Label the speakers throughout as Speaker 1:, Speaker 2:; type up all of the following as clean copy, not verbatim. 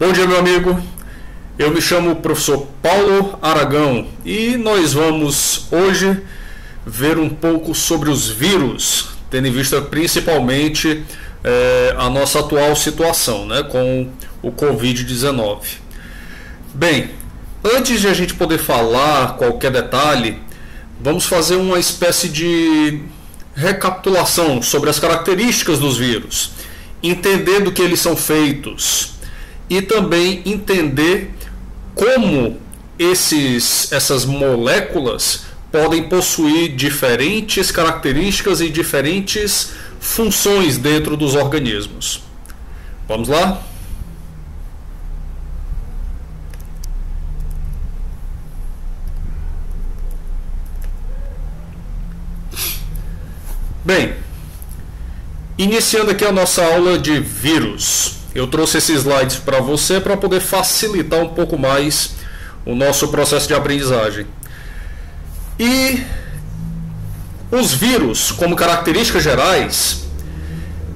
Speaker 1: Bom dia, meu amigo. Eu me chamo professor Paulo Aragão e nós vamos hoje ver um pouco sobre os vírus, tendo em vista principalmente a nossa atual situação, né, com o Covid-19. Bem, antes de a gente poder falar qualquer detalhe, vamos fazer uma espécie de recapitulação sobre as características dos vírus, entender do que eles são feitos e também entender como essas moléculas podem possuir diferentes características e diferentes funções dentro dos organismos. Vamos lá? Bem, iniciando aqui a nossa aula de vírus. Eu trouxe esses slides para você para poder facilitar um pouco mais o nosso processo de aprendizagem. E os vírus, como características gerais,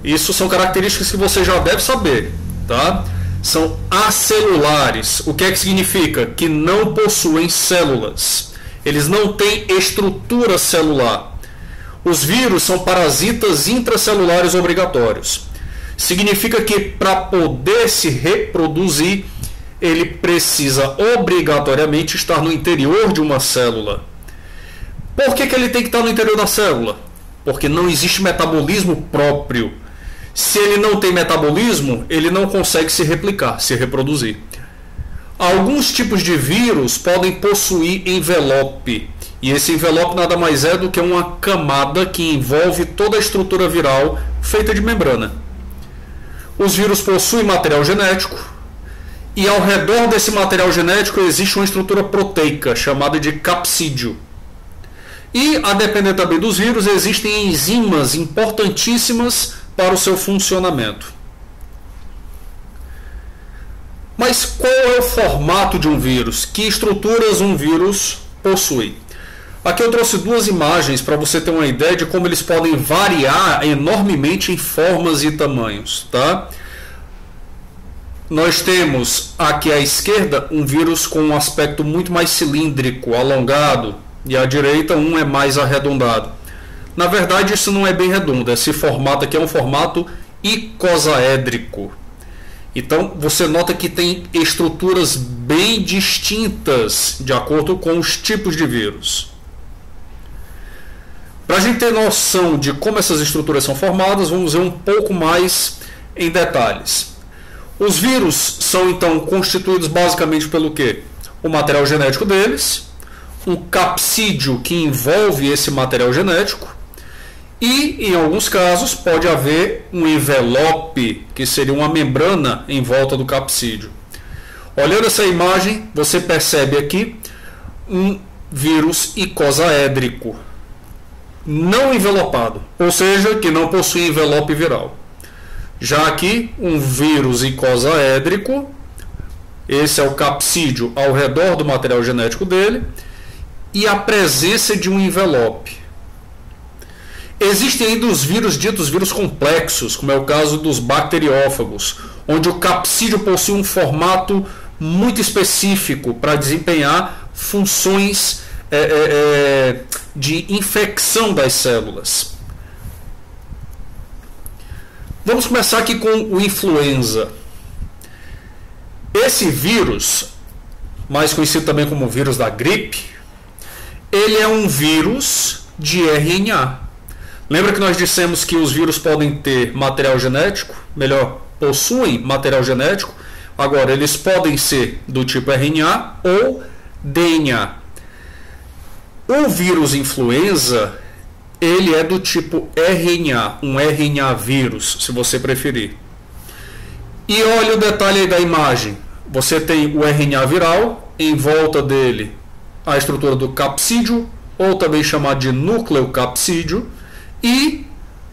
Speaker 1: isso são características que você já deve saber, tá? São acelulares. O que é que significa? Que não possuem células. Eles não têm estrutura celular. Os vírus são parasitas intracelulares obrigatórios. Significa que para poder se reproduzir, ele precisa obrigatoriamente estar no interior de uma célula. Por que ele tem que estar no interior da célula? Porque não existe metabolismo próprio. Se ele não tem metabolismo, ele não consegue se replicar, se reproduzir. Alguns tipos de vírus podem possuir envelope. E esse envelope nada mais é do que uma camada que envolve toda a estrutura viral feita de membrana. Os vírus possuem material genético e ao redor desse material genético existe uma estrutura proteica chamada de capsídio. E, a depender também dos vírus, existem enzimas importantíssimas para o seu funcionamento. Mas qual é o formato de um vírus? Que estruturas um vírus possui? Aqui eu trouxe duas imagens para você ter uma ideia de como eles podem variar enormemente em formas e tamanhos, tá? Nós temos aqui à esquerda um vírus com um aspecto muito mais cilíndrico, alongado, e à direita um é mais arredondado. Na verdade, isso não é bem redondo, esse formato aqui é um formato icosaédrico. Então você nota que tem estruturas bem distintas de acordo com os tipos de vírus. Para a gente ter noção de como essas estruturas são formadas, vamos ver um pouco mais em detalhes. Os vírus são então constituídos basicamente pelo quê? O material genético deles, um capsídio que envolve esse material genético e, em alguns casos, pode haver um envelope, que seria uma membrana em volta do capsídio. Olhando essa imagem, você percebe aqui um vírus icosaédrico, não envelopado, ou seja, que não possui envelope viral. Já aqui, um vírus icosaédrico, esse é o capsídio ao redor do material genético dele, e a presença de um envelope. Existem ainda os vírus ditos vírus complexos, como é o caso dos bacteriófagos, onde o capsídio possui um formato muito específico para desempenhar funções de infecção das células. Vamos começar aqui com o influenza. Esse vírus, mais conhecido também como vírus da gripe, ele é um vírus de RNA. Lembra que nós dissemos que os vírus podem ter material genético? Melhor, possuem material genético. Agora, eles podem ser do tipo RNA ou DNA. O vírus influenza, ele é do tipo RNA, um RNA vírus, se você preferir. E olha o detalhe aí da imagem. Você tem o RNA viral, em volta dele a estrutura do capsídio, ou também chamado de nucleocapsídio, e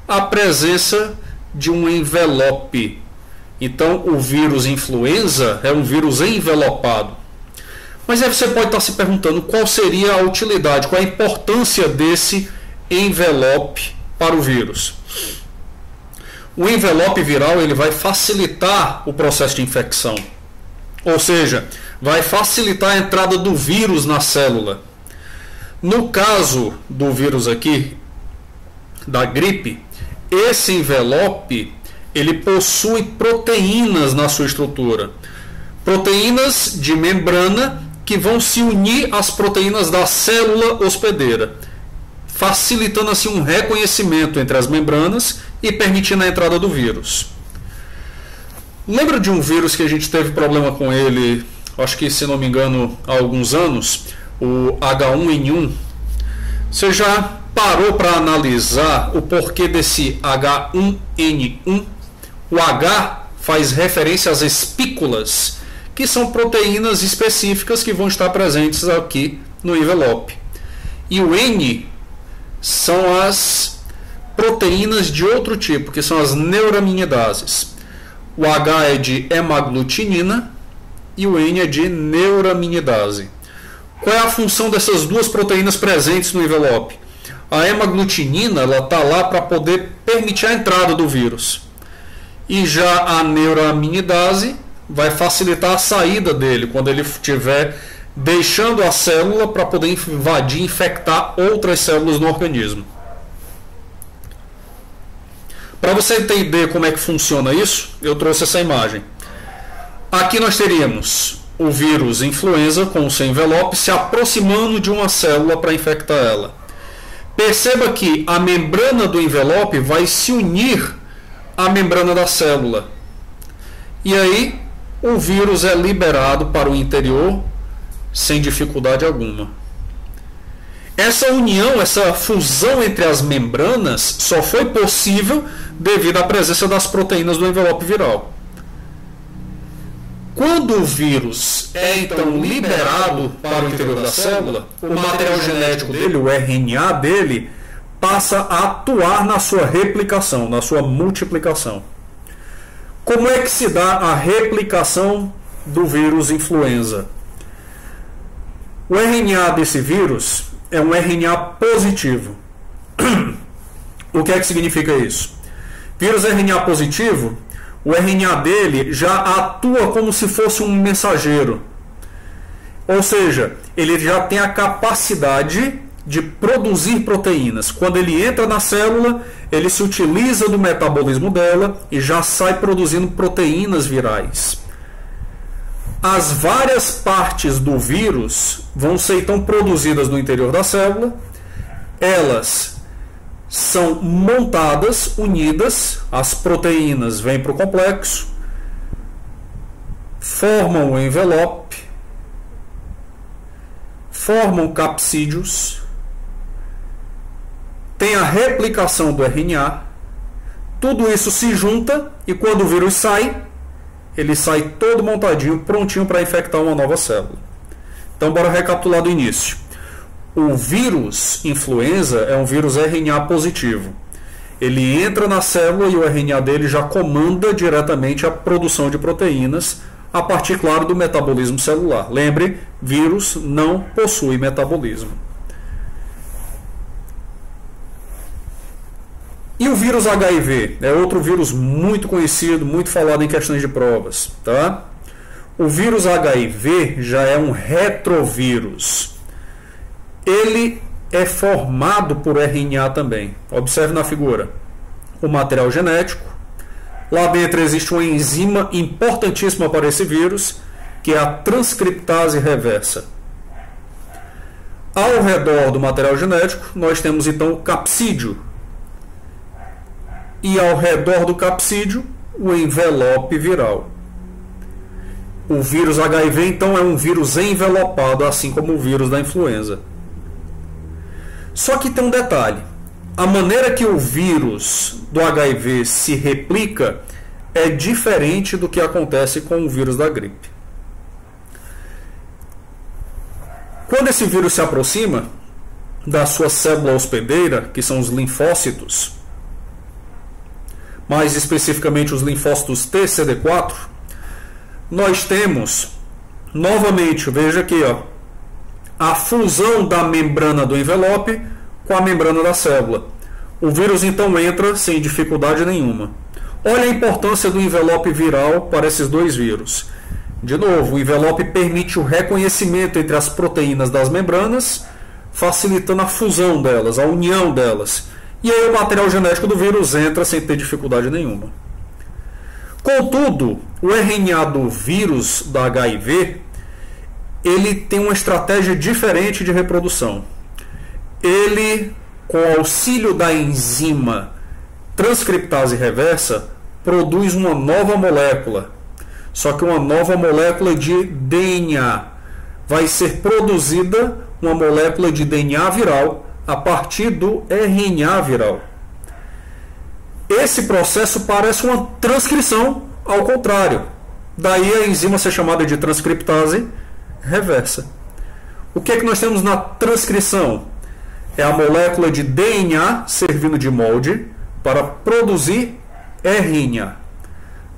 Speaker 1: a presença de um envelope. Então, o vírus influenza é um vírus envelopado. Mas aí você pode estar se perguntando qual seria a utilidade, qual a importância desse envelope para o vírus. O envelope viral ele vai facilitar o processo de infecção. Ou seja, vai facilitar a entrada do vírus na célula. No caso do vírus aqui, da gripe, esse envelope ele possui proteínas na sua estrutura. Proteínas de membrana que vão se unir às proteínas da célula hospedeira, facilitando assim um reconhecimento entre as membranas e permitindo a entrada do vírus. Lembra de um vírus que a gente teve problema com ele, acho que se não me engano há alguns anos, o H1N1? Você já parou para analisar o porquê desse H1N1? O H faz referência às espículas, que são proteínas específicas que vão estar presentes aqui no envelope. E o N são as proteínas de outro tipo, que são as neuraminidases. O H é de hemaglutinina e o N é de neuraminidase. Qual é a função dessas duas proteínas presentes no envelope? A hemaglutinina está lá para poder permitir a entrada do vírus. E já a neuraminidase vai facilitar a saída dele, quando ele estiver deixando a célula para poder invadir e infectar outras células no organismo. Para você entender como é que funciona isso, eu trouxe essa imagem. Aqui nós teríamos o vírus influenza com o seu envelope se aproximando de uma célula para infectar ela. Perceba que a membrana do envelope vai se unir à membrana da célula. E aí o vírus é liberado para o interior sem dificuldade alguma. Essa união, essa fusão entre as membranas só foi possível devido à presença das proteínas do envelope viral. Quando o vírus é então liberado para o interior da célula, o material genético dele, o RNA dele, passa a atuar na sua replicação, na sua multiplicação. Como é que se dá a replicação do vírus influenza? O RNA desse vírus é um RNA positivo. O que é que significa isso? Vírus RNA positivo, o RNA dele já atua como se fosse um mensageiro. Ou seja, ele já tem a capacidade de produzir proteínas. Quando ele entra na célula, ele se utiliza do metabolismo dela e já sai produzindo proteínas virais. As várias partes do vírus vão ser então produzidas no interior da célula. Elas são montadas, unidas, as proteínas vêm para o complexo, formam o envelope, formam capsídeos, tem a replicação do RNA, tudo isso se junta e quando o vírus sai, ele sai todo montadinho, prontinho para infectar uma nova célula. Então, bora recapitular do início. O vírus influenza é um vírus RNA positivo. Ele entra na célula e o RNA dele já comanda diretamente a produção de proteínas, a partir, claro, do metabolismo celular. Lembre, vírus não possui metabolismo. E o vírus HIV é outro vírus muito conhecido, muito falado em questões de provas, tá? O vírus HIV já é um retrovírus. Ele é formado por RNA também. Observe na figura o material genético. Lá dentro existe uma enzima importantíssima para esse vírus, que é a transcriptase reversa. Ao redor do material genético, nós temos então o capsídeo. E ao redor do capsídeo, o envelope viral. O vírus HIV, então, é um vírus envelopado, assim como o vírus da influenza. Só que tem um detalhe. A maneira que o vírus do HIV se replica é diferente do que acontece com o vírus da gripe. Quando esse vírus se aproxima da sua célula hospedeira, que são os linfócitos, mais especificamente os linfócitos TCD4, nós temos, novamente, veja aqui, ó, a fusão da membrana do envelope com a membrana da célula. O vírus então entra sem dificuldade nenhuma. Olha a importância do envelope viral para esses dois vírus. De novo, o envelope permite o reconhecimento entre as proteínas das membranas, facilitando a fusão delas, a união delas. E aí o material genético do vírus entra sem ter dificuldade nenhuma. Contudo, o RNA do vírus da HIV, ele tem uma estratégia diferente de reprodução. Ele, com o auxílio da enzima transcriptase reversa, produz uma nova molécula, só que uma nova molécula de DNA. Vai ser produzida uma molécula de DNA viral a partir do RNA viral. Esse processo parece uma transcrição ao contrário. Daí a enzima ser chamada de transcriptase reversa. O que é que nós temos na transcrição? É a molécula de DNA servindo de molde para produzir RNA.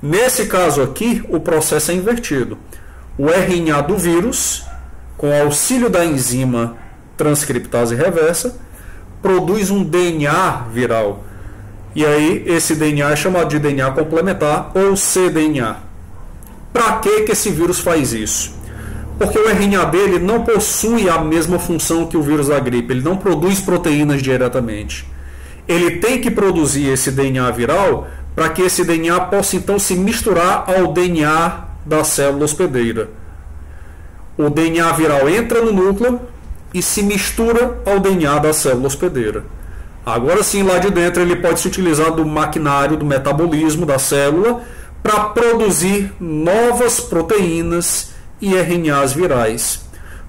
Speaker 1: Nesse caso aqui, o processo é invertido. O RNA do vírus, com auxílio da enzima transcriptase reversa, produz um DNA viral. E aí esse DNA é chamado de DNA complementar ou cDNA. Para que esse vírus faz isso? Porque o RNA dele não possui a mesma função que o vírus da gripe. Ele não produz proteínas diretamente. Ele tem que produzir esse DNA viral para que esse DNA possa então se misturar ao DNA da célula hospedeira. O DNA viral entra no núcleo e se mistura ao DNA da célula hospedeira. Agora sim, lá de dentro ele pode se utilizar do maquinário, do metabolismo da célula para produzir novas proteínas e RNAs virais.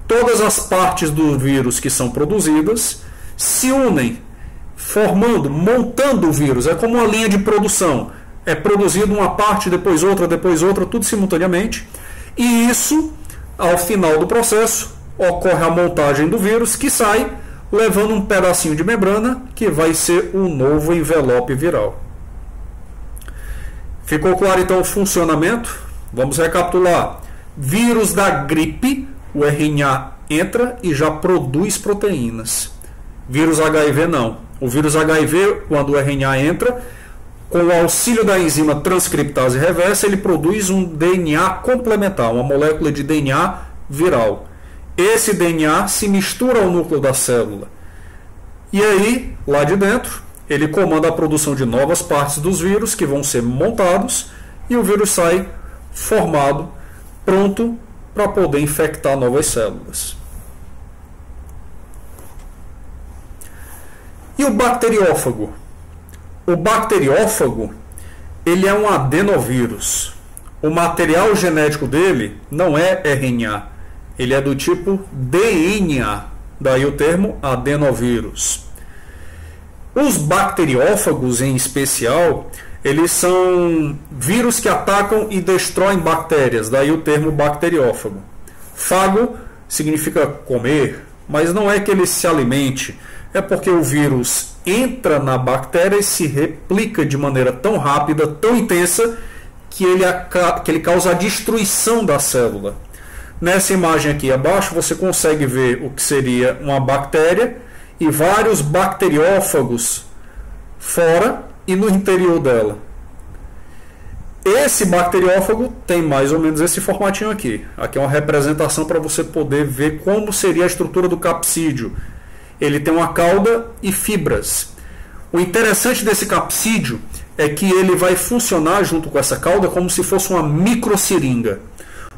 Speaker 1: Todas as partes do vírus que são produzidas se unem, formando, montando o vírus. É como uma linha de produção. É produzido uma parte, depois outra, tudo simultaneamente. E isso, ao final do processo, ocorre a montagem do vírus, que sai levando um pedacinho de membrana, que vai ser o novo envelope viral. Ficou claro então o funcionamento? Vamos recapitular. Vírus da gripe, o RNA entra e já produz proteínas. Vírus HIV não. O vírus HIV, quando o RNA entra, com o auxílio da enzima transcriptase reversa, ele produz um DNA complementar, uma molécula de DNA viral. Esse DNA se mistura ao núcleo da célula. E aí, lá de dentro, ele comanda a produção de novas partes dos vírus que vão ser montados e o vírus sai formado, pronto para poder infectar novas células. E o bacteriófago? O bacteriófago, ele é um adenovírus. O material genético dele não é RNA, ele é do tipo DNA, daí o termo adenovírus. Os bacteriófagos, em especial, eles são vírus que atacam e destroem bactérias, daí o termo bacteriófago. Fago significa comer, mas não é que ele se alimente, é porque o vírus entra na bactéria e se replica de maneira tão rápida, tão intensa, que ele causa a destruição da célula. Nessa imagem aqui abaixo você consegue ver o que seria uma bactéria e vários bacteriófagos fora e no interior dela. Esse bacteriófago tem mais ou menos esse formatinho aqui. Aqui é uma representação para você poder ver como seria a estrutura do capsídeo. Ele tem uma cauda e fibras. O interessante desse capsídeo é que ele vai funcionar junto com essa cauda como se fosse uma microseringa.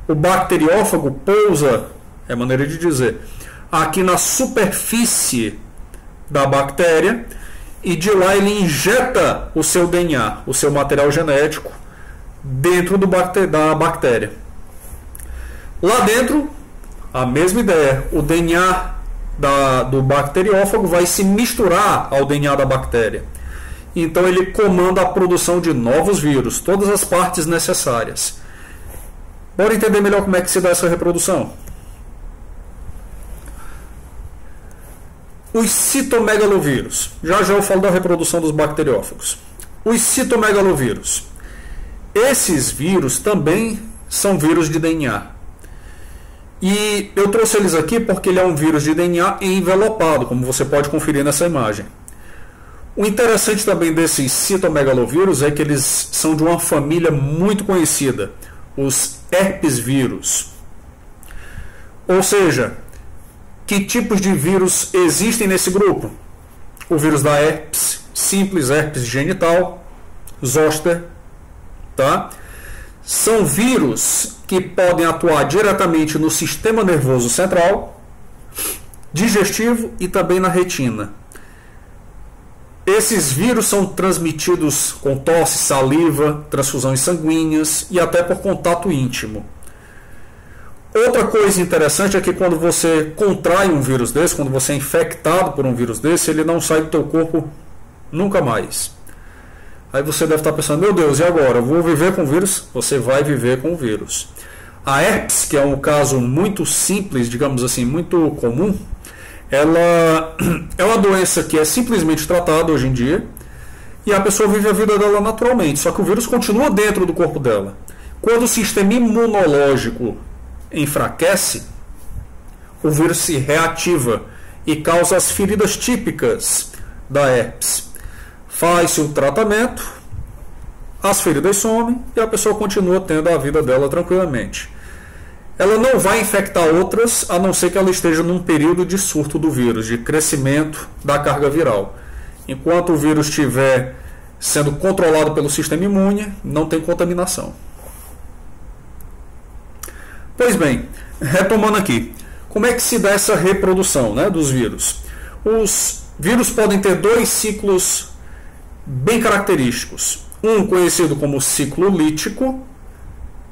Speaker 1: O bacteriófago pousa, é a maneira de dizer, aqui na superfície da bactéria e de lá ele injeta o seu DNA, o seu material genético, dentro da bactéria. Lá dentro, a mesma ideia, o DNA do bacteriófago vai se misturar ao DNA da bactéria. Então ele comanda a produção de novos vírus, todas as partes necessárias. Bora entender melhor como é que se dá essa reprodução. Os citomegalovírus. Já eu falo da reprodução dos bacteriófagos. Os citomegalovírus. Esses vírus também são vírus de DNA. E eu trouxe eles aqui porque ele é um vírus de DNA envelopado, como você pode conferir nessa imagem. O interessante também desses citomegalovírus é que eles são de uma família muito conhecida, os herpes vírus. Ou seja, que tipos de vírus existem nesse grupo? O vírus da herpes simples, herpes genital, zoster, tá? São vírus que podem atuar diretamente no sistema nervoso central, digestivo e também na retina. Esses vírus são transmitidos com tosse, saliva, transfusões sanguíneas e até por contato íntimo. Outra coisa interessante é que quando você contrai um vírus desse, quando você é infectado por um vírus desse, ele não sai do teu corpo nunca mais. Aí você deve estar pensando, meu Deus, e agora? Eu vou viver com o vírus? Você vai viver com o vírus. A herpes, que é um caso muito simples, digamos assim, muito comum, ela é uma doença que é simplesmente tratada hoje em dia e a pessoa vive a vida dela naturalmente, só que o vírus continua dentro do corpo dela. Quando o sistema imunológico enfraquece, o vírus se reativa e causa as feridas típicas da herpes. Faz-se o tratamento, as feridas somem e a pessoa continua tendo a vida dela tranquilamente. Ela não vai infectar outras, a não ser que ela esteja num período de surto do vírus, de crescimento da carga viral. Enquanto o vírus estiver sendo controlado pelo sistema imune, não tem contaminação. Pois bem, retomando aqui, como é que se dá essa reprodução, né, dos vírus? Os vírus podem ter dois ciclos bem característicos. Um conhecido como ciclo lítico,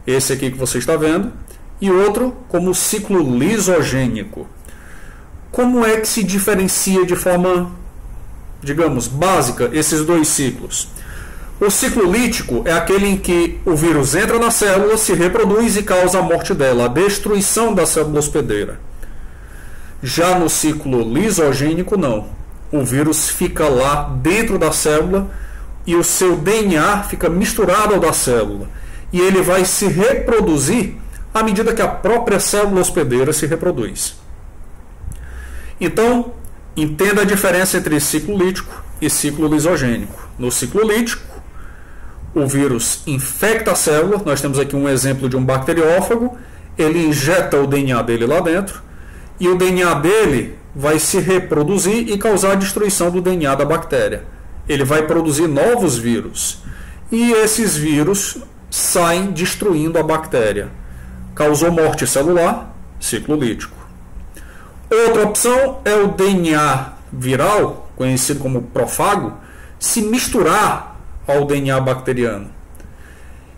Speaker 1: esse aqui que você está vendo, e outro como ciclo lisogênico. Como é que se diferencia de forma, digamos, básica esses dois ciclos? O ciclo lítico é aquele em que o vírus entra na célula, se reproduz e causa a morte dela, a destruição da célula hospedeira. Já no ciclo lisogênico, não. O vírus fica lá dentro da célula e o seu DNA fica misturado ao da célula. E ele vai se reproduzir à medida que a própria célula hospedeira se reproduz. Então, entenda a diferença entre ciclo lítico e ciclo lisogênico. No ciclo lítico, o vírus infecta a célula, nós temos aqui um exemplo de um bacteriófago, ele injeta o DNA dele lá dentro, e o DNA dele vai se reproduzir e causar a destruição do DNA da bactéria. Ele vai produzir novos vírus, e esses vírus saem destruindo a bactéria. Causou morte celular, ciclo lítico. Outra opção é o DNA viral, conhecido como prófago, se misturar ao DNA bacteriano.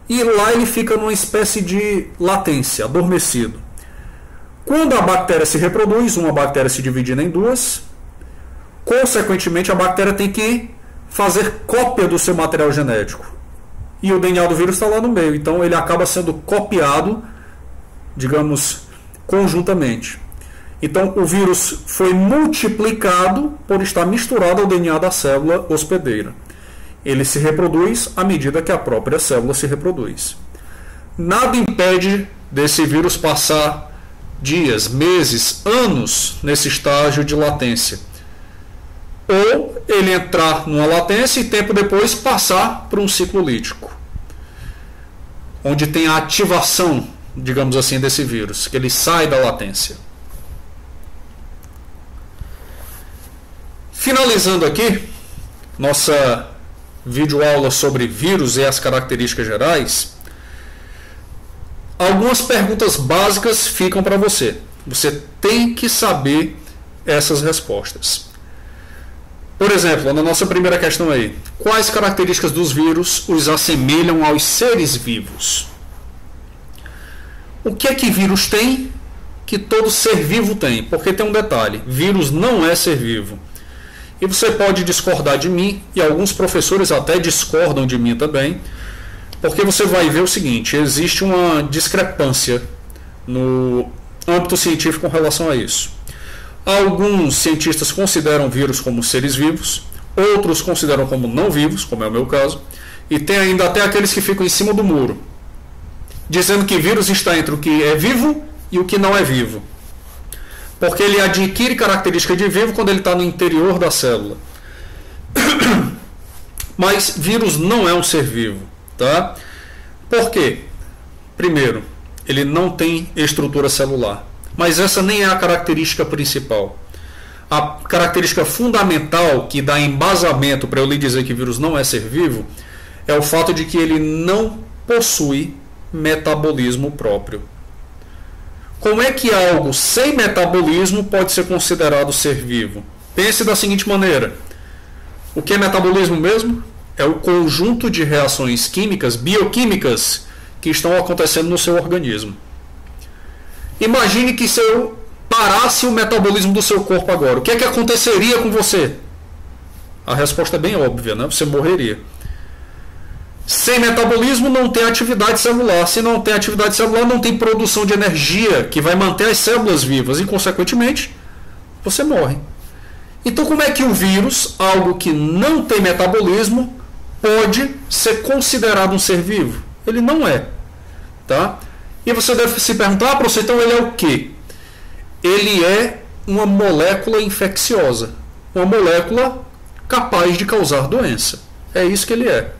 Speaker 1: E lá ele fica numa espécie de latência, adormecido. Quando a bactéria se reproduz, uma bactéria se dividindo em duas, consequentemente a bactéria tem que fazer cópia do seu material genético. E o DNA do vírus está lá no meio, então ele acaba sendo copiado, digamos, conjuntamente. Então o vírus foi multiplicado por estar misturado ao DNA da célula hospedeira. Ele se reproduz à medida que a própria célula se reproduz. Nada impede desse vírus passar dias, meses, anos nesse estágio de latência. Ou ele entrar numa latência e tempo depois passar para um ciclo lítico, onde tem a ativação, digamos assim, desse vírus, que ele sai da latência. Finalizando aqui nossa videoaula sobre vírus e as características gerais, algumas perguntas básicas ficam para você. Você tem que saber essas respostas. Por exemplo, na nossa primeira questão aí, quais características dos vírus os assemelham aos seres vivos? O que é que vírus tem que todo ser vivo tem? Porque tem um detalhe, vírus não é ser vivo. E você pode discordar de mim, e alguns professores até discordam de mim também, porque você vai ver o seguinte, existe uma discrepância no âmbito científico com relação a isso. Alguns cientistas consideram vírus como seres vivos, outros consideram como não vivos, como é o meu caso, e tem ainda até aqueles que ficam em cima do muro, dizendo que vírus está entre o que é vivo e o que não é vivo. Porque ele adquire característica de vivo quando ele está no interior da célula. Mas vírus não é um ser vivo. Tá? Por quê? Primeiro, ele não tem estrutura celular, mas essa nem é a característica principal. A característica fundamental que dá embasamento para eu lhe dizer que vírus não é ser vivo é o fato de que ele não possui metabolismo próprio. Como é que algo sem metabolismo pode ser considerado ser vivo? Pense da seguinte maneira: o que é metabolismo mesmo? É o conjunto de reações químicas, bioquímicas, que estão acontecendo no seu organismo. Imagine que se eu parasse o metabolismo do seu corpo agora, o que é que aconteceria com você? A resposta é bem óbvia, né? Você morreria. Sem metabolismo não tem atividade celular. Se não tem atividade celular, não tem produção de energia que vai manter as células vivas e, consequentemente, você morre. Então, como é que o vírus, algo que não tem metabolismo, pode ser considerado um ser vivo? Ele não é. Tá? E você deve se perguntar, professor, então ele é o quê? Ele é uma molécula infecciosa. Uma molécula capaz de causar doença. É isso que ele é.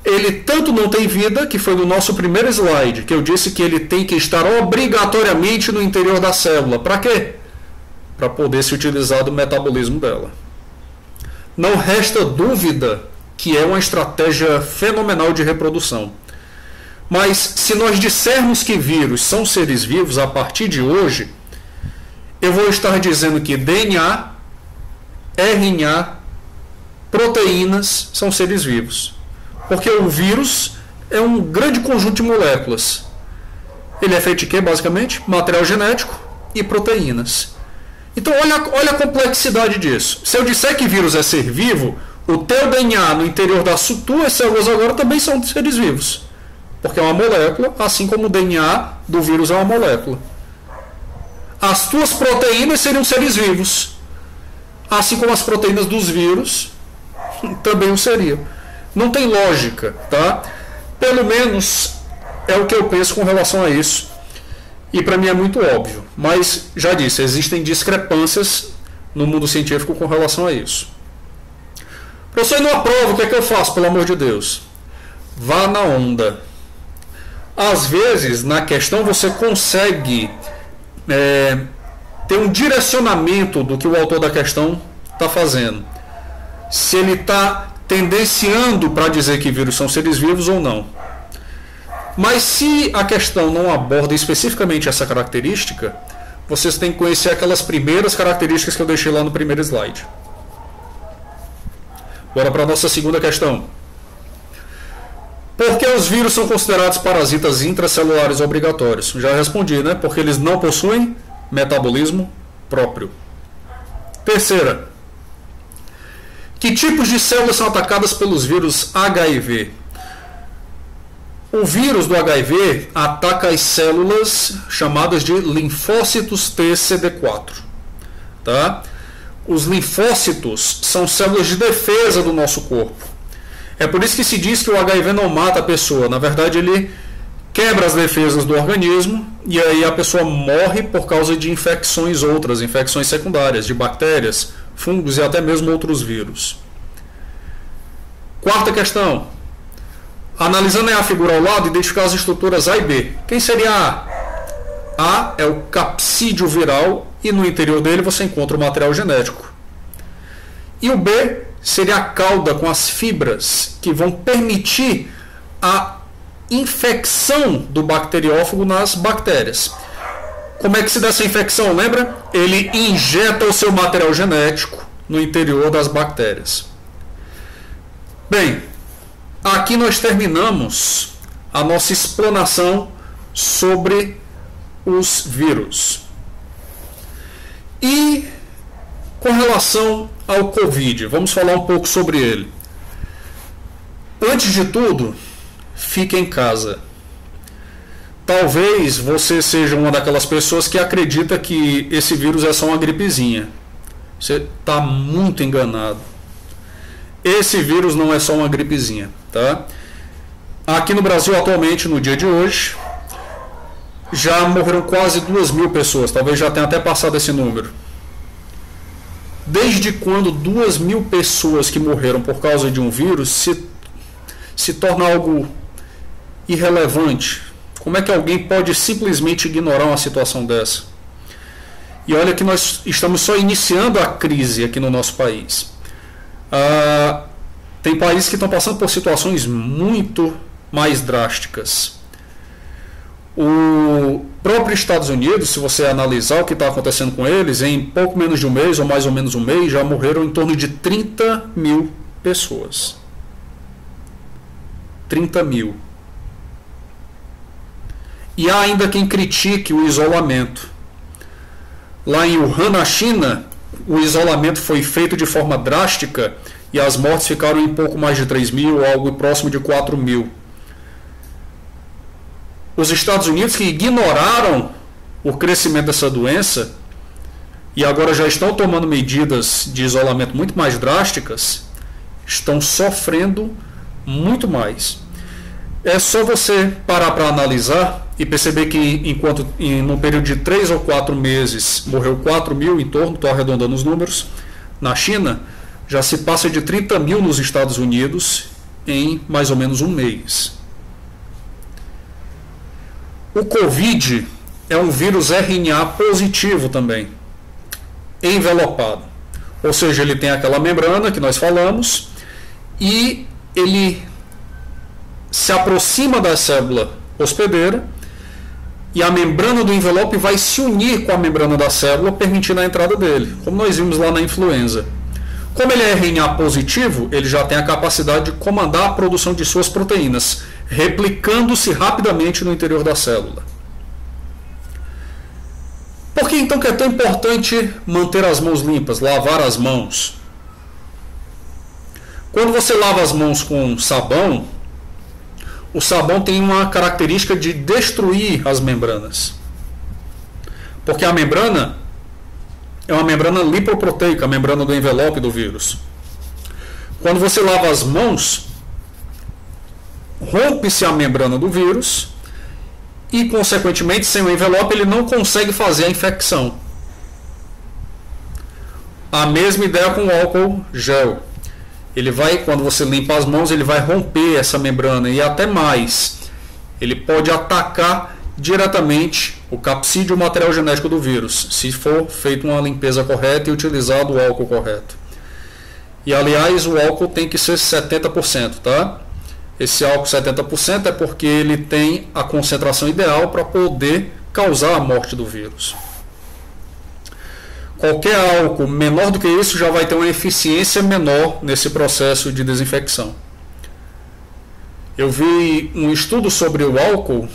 Speaker 1: Ele tanto não tem vida, que foi no nosso primeiro slide, que eu disse que ele tem que estar obrigatoriamente no interior da célula. Para quê? Para poder se utilizar do metabolismo dela. Não resta dúvida que é uma estratégia fenomenal de reprodução. Mas se nós dissermos que vírus são seres vivos a partir de hoje, eu vou estar dizendo que DNA, RNA, proteínas são seres vivos. Porque o vírus é um grande conjunto de moléculas. Ele é feito de quê, basicamente? Material genético e proteínas. Então, olha a complexidade disso. Se eu disser que vírus é ser vivo, o teu DNA no interior das tuas células agora também são seres vivos. Porque é uma molécula, assim como o DNA do vírus é uma molécula. As tuas proteínas seriam seres vivos. Assim como as proteínas dos vírus também o seriam. Não tem lógica, tá? Pelo menos é o que eu penso com relação a isso. E para mim é muito óbvio. Mas, já disse, existem discrepâncias no mundo científico com relação a isso. Professor, não aprova, o que é que eu faço, pelo amor de Deus? Vá na onda. Às vezes, na questão, você consegue ter um direcionamento do que o autor da questão está fazendo. Se ele está tendenciando para dizer que vírus são seres vivos ou não. Mas se a questão não aborda especificamente essa característica, vocês têm que conhecer aquelas primeiras características que eu deixei lá no primeiro slide. Bora para a nossa segunda questão. Por que os vírus são considerados parasitas intracelulares obrigatórios? Já respondi, né? Porque eles não possuem metabolismo próprio. Terceira. Que tipos de células são atacadas pelos vírus HIV? O vírus do HIV ataca as células chamadas de linfócitos TCD4. Tá? Os linfócitos são células de defesa do nosso corpo. É por isso que se diz que o HIV não mata a pessoa. Na verdade, ele quebra as defesas do organismo e aí a pessoa morre por causa de infecções outras, infecções secundárias, de bactérias, fungos e até mesmo outros vírus. Quarta questão. Analisando a figura ao lado, identificar as estruturas A e B. Quem seria A? A é o capsídeo viral e no interior dele você encontra o material genético. E o B seria a cauda com as fibras que vão permitir a infecção do bacteriófago nas bactérias. Como é que se dá essa infecção? Lembra? Ele injeta o seu material genético no interior das bactérias. Bem, aqui nós terminamos a nossa explanação sobre os vírus. E com relação ao Covid, vamos falar um pouco sobre ele. Antes de tudo, fique em casa. Talvez você seja uma daquelas pessoas que acredita que esse vírus é só uma gripezinha. Você está muito enganado. Esse vírus não é só uma gripezinha, tá? Aqui no Brasil, atualmente, no dia de hoje, já morreram quase 2.000 pessoas. Talvez já tenha até passado esse número. Desde quando 2.000 pessoas que morreram por causa de um vírus se torna algo irrelevante Como é que alguém pode simplesmente ignorar uma situação dessa? E olha que nós estamos só iniciando a crise aqui no nosso país. Tem países que estão passando por situações muito mais drásticas. O próprio Estados Unidos, se você analisar o que está acontecendo com eles, em pouco menos de um mês, ou mais ou menos um mês, já morreram em torno de 30 mil pessoas. 30 mil. E há ainda quem critique o isolamento. Lá em Wuhan, na China, o isolamento foi feito de forma drástica e as mortes ficaram em pouco mais de 3 mil, algo próximo de 4 mil. Os Estados Unidos, que ignoraram o crescimento dessa doença e agora já estão tomando medidas de isolamento muito mais drásticas, estão sofrendo muito mais. É só você parar para analisar e perceber que enquanto no período de 3 ou 4 meses morreu 4 mil em torno, estou arredondando os números, na China já se passa de 30 mil nos Estados Unidos em mais ou menos um mês. O Covid é um vírus RNA positivo também, envelopado. Ou seja, ele tem aquela membrana que nós falamos e ele se aproxima da célula hospedeira e a membrana do envelope vai se unir com a membrana da célula, permitindo a entrada dele, como nós vimos lá na influenza. Como ele é RNA positivo, ele já tem a capacidade de comandar a produção de suas proteínas, replicando-se rapidamente no interior da célula. Por que então que é tão importante manter as mãos limpas, lavar as mãos? Quando você lava as mãos com sabão, o sabão tem uma característica de destruir as membranas. Porque a membrana é uma membrana lipoproteica, a membrana do envelope do vírus. Quando você lava as mãos, rompe-se a membrana do vírus e, consequentemente, sem o envelope, ele não consegue fazer a infecção. A mesma ideia com o álcool gel. Ele vai, quando você limpa as mãos, ele vai romper essa membrana e até mais. Ele pode atacar diretamente o capsídeo, o material genético do vírus, se for feita uma limpeza correta e utilizado o álcool correto. E, aliás, o álcool tem que ser 70%, tá? Esse álcool 70% é porque ele tem a concentração ideal para poder causar a morte do vírus. Qualquer álcool menor do que isso já vai ter uma eficiência menor nesse processo de desinfecção. Eu vi um estudo sobre o álcool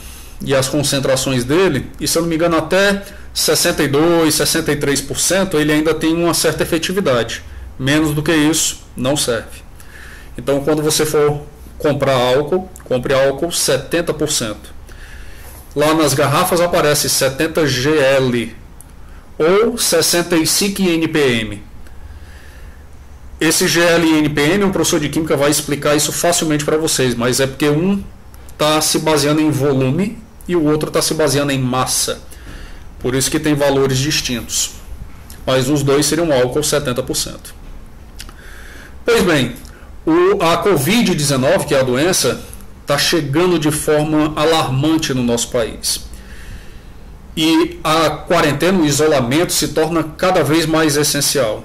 Speaker 1: e as concentrações dele, e se eu não me engano até 62%, 63% ele ainda tem uma certa efetividade. Menos do que isso não serve. Então quando você for comprar álcool, compre álcool 70%. Lá nas garrafas aparece 70 GL ou 65 NPM. Esse GL e NPM, um professor de química vai explicar isso facilmente para vocês, mas é porque um está se baseando em volume e o outro está se baseando em massa. Por isso que tem valores distintos. Mas os dois seriam álcool 70%. Pois bem, a Covid-19, que é a doença, está chegando de forma alarmante no nosso país. E a quarentena, o isolamento, se torna cada vez mais essencial.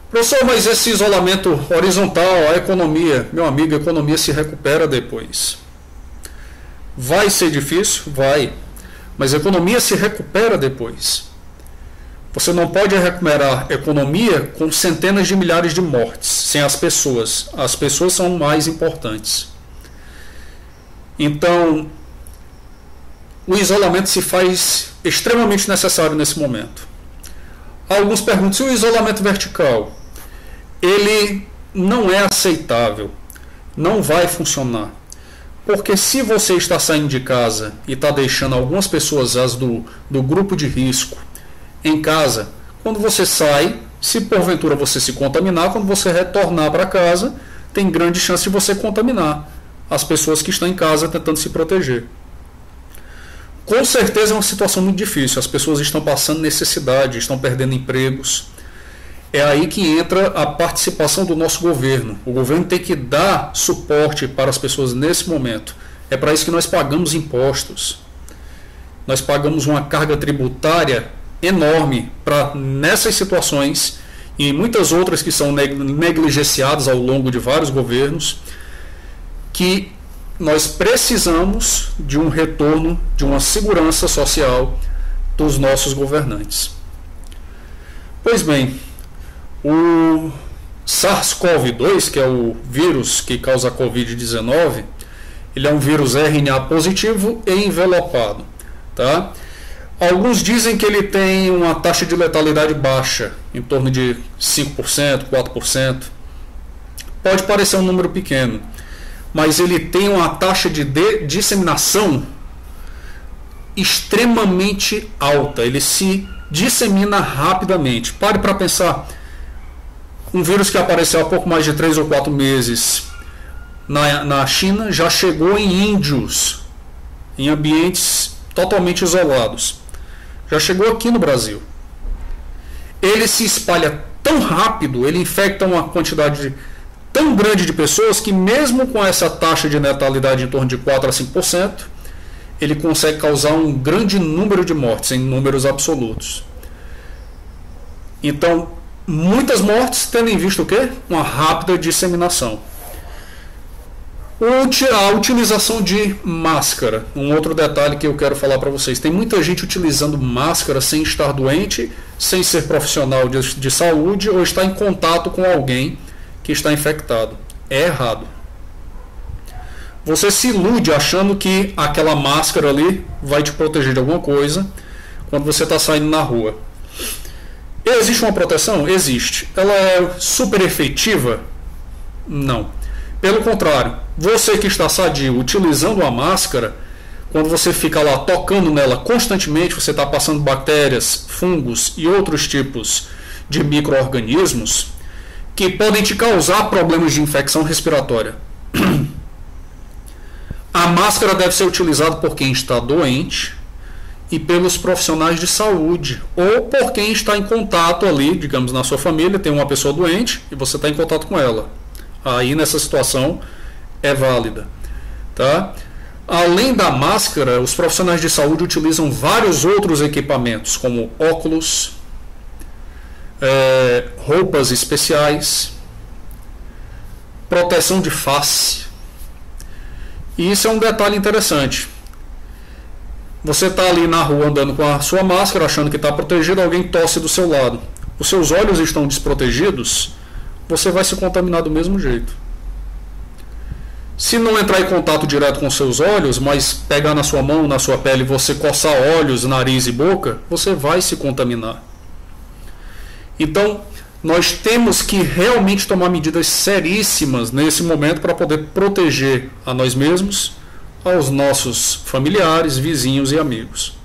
Speaker 1: Professor, mas esse isolamento horizontal, a economia, meu amigo, a economia se recupera depois. Vai ser difícil? Vai. Mas a economia se recupera depois. Você não pode recuperar economia com centenas de milhares de mortes, sem as pessoas. As pessoas são mais importantes. Então, o isolamento se faz extremamente necessário nesse momento. Alguns perguntam se o isolamento vertical, ele não é aceitável, não vai funcionar. Porque se você está saindo de casa e está deixando algumas pessoas, as do grupo de risco, em casa, quando você sai, se porventura você se contaminar, quando você retornar para casa, tem grande chance de você contaminar as pessoas que estão em casa tentando se proteger. Com certeza é uma situação muito difícil, as pessoas estão passando necessidade, estão perdendo empregos. É aí que entra a participação do nosso governo. O governo tem que dar suporte para as pessoas nesse momento. É para isso que nós pagamos impostos. Nós pagamos uma carga tributária enorme para, nessas situações e muitas outras que são negligenciadas ao longo de vários governos, que nós precisamos de um retorno, de uma segurança social dos nossos governantes. Pois bem, o SARS-CoV-2, que é o vírus que causa a Covid-19, ele é um vírus RNA positivo e envelopado. Tá? Alguns dizem que ele tem uma taxa de letalidade baixa, em torno de 5%, 4%. Pode parecer um número pequeno, mas ele tem uma taxa de disseminação extremamente alta. Ele se dissemina rapidamente. Pare para pensar. Um vírus que apareceu há pouco mais de 3 ou 4 meses na China já chegou em índios, em ambientes totalmente isolados. Já chegou aqui no Brasil. Ele se espalha tão rápido, ele infecta uma quantidade tão grande de pessoas que mesmo com essa taxa de letalidade em torno de 4 a 5%, ele consegue causar um grande número de mortes em números absolutos. Então, muitas mortes tendo em vista o quê? Uma rápida disseminação. A utilização de máscara, um outro detalhe que eu quero falar para vocês. Tem muita gente utilizando máscara sem estar doente, sem ser profissional de saúde ou estar em contato com alguém que está infectado. É errado. Você se ilude achando que aquela máscara ali vai te proteger de alguma coisa quando você está saindo na rua. Existe uma proteção? Existe. Ela é super efetiva? Não. Pelo contrário, você que está sadio utilizando a máscara, quando você fica lá tocando nela constantemente, você está passando bactérias, fungos e outros tipos de micro-organismos que podem te causar problemas de infecção respiratória. A máscara deve ser utilizada por quem está doente e pelos profissionais de saúde, ou por quem está em contato ali, digamos, na sua família, tem uma pessoa doente e você está em contato com ela. Aí nessa situação é válida. Tá? Além da máscara, os profissionais de saúde utilizam vários outros equipamentos, como óculos, roupas especiais, proteção de face. E isso é um detalhe interessante. Você está ali na rua andando com a sua máscara, achando que está protegido, alguém tosse do seu lado. Os seus olhos estão desprotegidos, você vai se contaminar do mesmo jeito. Se não entrar em contato direto com seus olhos, mas pegar na sua mão, na sua pele, você coçar olhos, nariz e boca, você vai se contaminar. Então, nós temos que realmente tomar medidas seríssimas nesse momento para poder proteger a nós mesmos, aos nossos familiares, vizinhos e amigos.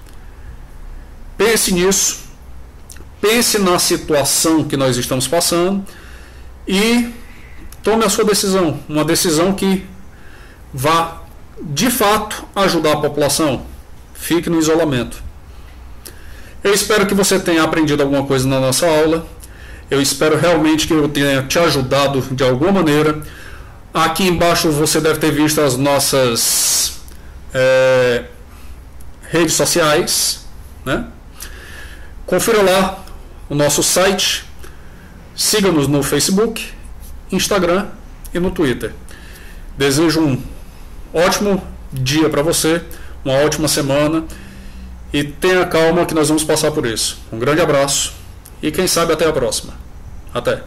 Speaker 1: Pense nisso, pense na situação que nós estamos passando e tome a sua decisão, uma decisão que vá de fato ajudar a população. Fique no isolamento. Eu espero que você tenha aprendido alguma coisa na nossa aula. Eu espero realmente que eu tenha te ajudado de alguma maneira. Aqui embaixo você deve ter visto as nossas redes sociais, né? Confira lá o nosso site, siga-nos no Facebook, Instagram e no Twitter. Desejo um ótimo dia para você, uma ótima semana e tenha calma que nós vamos passar por isso. Um grande abraço e quem sabe até a próxima. Até!